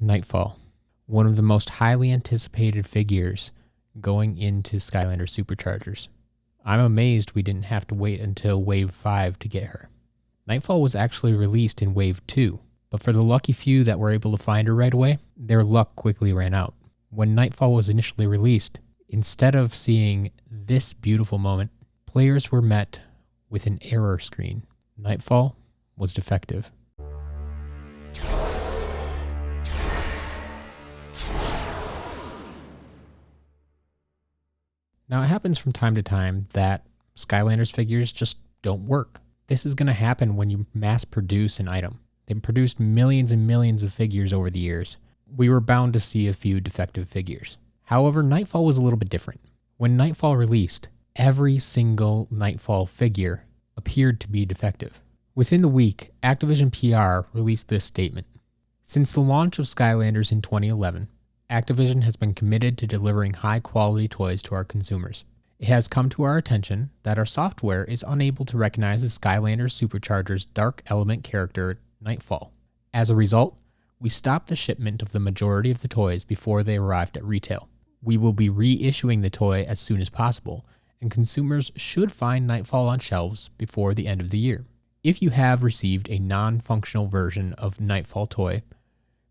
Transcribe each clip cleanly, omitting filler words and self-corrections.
Nightfall, one of the most highly anticipated figures going into Skylanders SuperChargers. I'm amazed we didn't have to wait until Wave 5 to get her. Nightfall was actually released in Wave 2, but for the lucky few that were able to find her right away, their luck quickly ran out. When Nightfall was initially released, instead of seeing this beautiful moment, players were met with an error screen. Nightfall was defective. Now, it happens from time to time that Skylanders figures just don't work. This is going to happen when you mass produce an item. They've produced millions and millions of figures over the years. We were bound to see a few defective figures. However, Nightfall was a little bit different. When Nightfall released, every single Nightfall figure appeared to be defective. Within the week, Activision PR released this statement. Since the launch of Skylanders in 2011, Activision has been committed to delivering high-quality toys to our consumers. It has come to our attention that our software is unable to recognize the Skylanders SuperChargers dark element character, Nightfall. As a result, we stopped the shipment of the majority of the toys before they arrived at retail. We will be reissuing the toy as soon as possible, and consumers should find Nightfall on shelves before the end of the year. If you have received a non-functional version of Nightfall toy,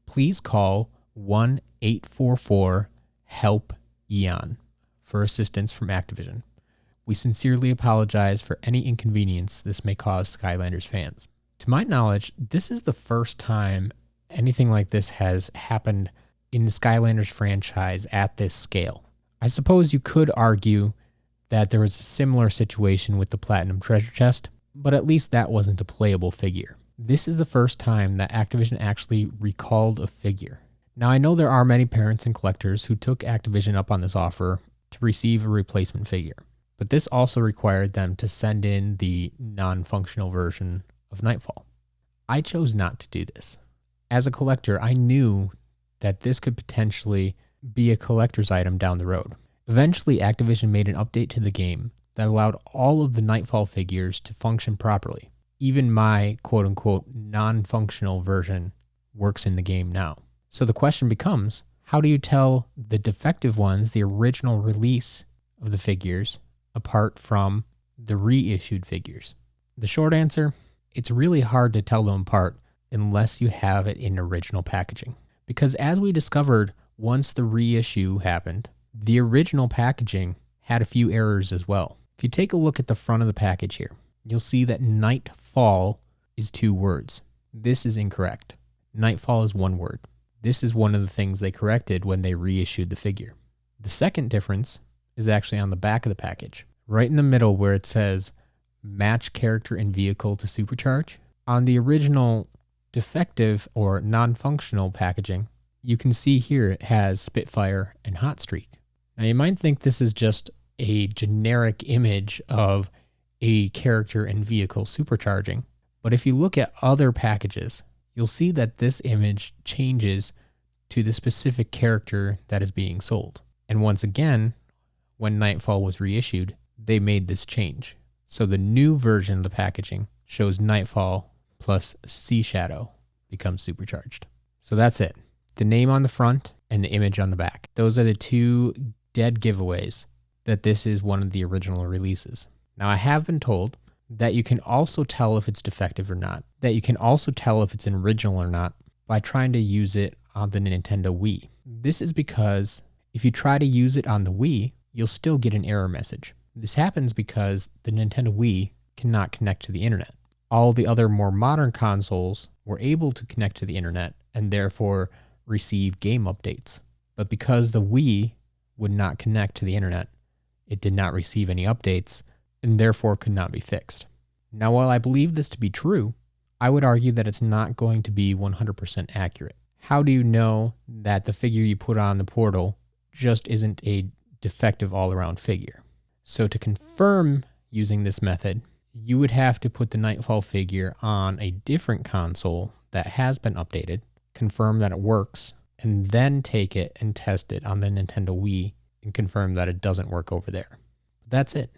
please call 1-844-HELP-EON for assistance from Activision. We sincerely apologize for any inconvenience this may cause Skylanders fans. To my knowledge, this is the first time anything like this has happened in the Skylanders franchise at this scale. I suppose you could argue that there was a similar situation with the Platinum Treasure Chest, but at least that wasn't a playable figure. This is the first time that Activision actually recalled a figure. Now, I know there are many parents and collectors who took Activision up on this offer to receive a replacement figure, but this also required them to send in the non-functional version of Nightfall. I chose not to do this. As a collector, I knew that this could potentially be a collector's item down the road. Eventually, Activision made an update to the game that allowed all of the Nightfall figures to function properly. Even my quote-unquote non-functional version works in the game now. So the question becomes, how do you tell the defective ones, the original release of the figures, apart from the reissued figures? The short answer, it's really hard to tell them apart unless you have it in original packaging. Because as we discovered once the reissue happened, the original packaging had a few errors as well. If you take a look at the front of the package here, you'll see that Nightfall is 2 words. This is incorrect. Nightfall is 1 word. This is one of the things they corrected when they reissued the figure. The second difference is actually on the back of the package. Right in the middle where it says, match character and vehicle to supercharge. On the original defective or non-functional packaging, you can see here it has Spitfire and Hot Streak. Now you might think this is just a generic image of a character and vehicle supercharging, but if you look at other packages, you'll see that this image changes to the specific character that is being sold. And once again, when Nightfall was reissued, they made this change. So the new version of the packaging shows Nightfall plus Sea Shadow becomes supercharged. So that's it. The name on the front and the image on the back. Those are the 2 dead giveaways that this is one of the original releases. Now, I have been told that you can also tell if it's defective or not, that you can also tell if it's an original or not by trying to use it on the Nintendo Wii. This is because if you try to use it on the Wii, you'll still get an error message. This happens because the Nintendo Wii cannot connect to the internet. All the other more modern consoles were able to connect to the internet and therefore receive game updates. But because the Wii would not connect to the internet, it did not receive any updates and therefore could not be fixed. Now, while I believe this to be true, I would argue that it's not going to be 100% accurate. How do you know that the figure you put on the portal just isn't a defective all-around figure? So to confirm using this method, you would have to put the Nightfall figure on a different console that has been updated, confirm that it works, and then take it and test it on the Nintendo Wii and confirm that it doesn't work over there. But that's it.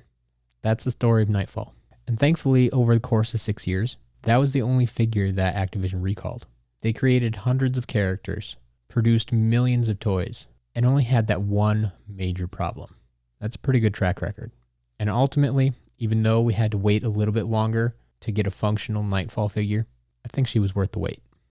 That's the story of Nightfall. And thankfully, over the course of 6 years, that was the only figure that Activision recalled. They created hundreds of characters, produced millions of toys, and only had that one major problem. That's a pretty good track record. And ultimately, even though we had to wait a little bit longer to get a functional Nightfall figure, I think she was worth the wait.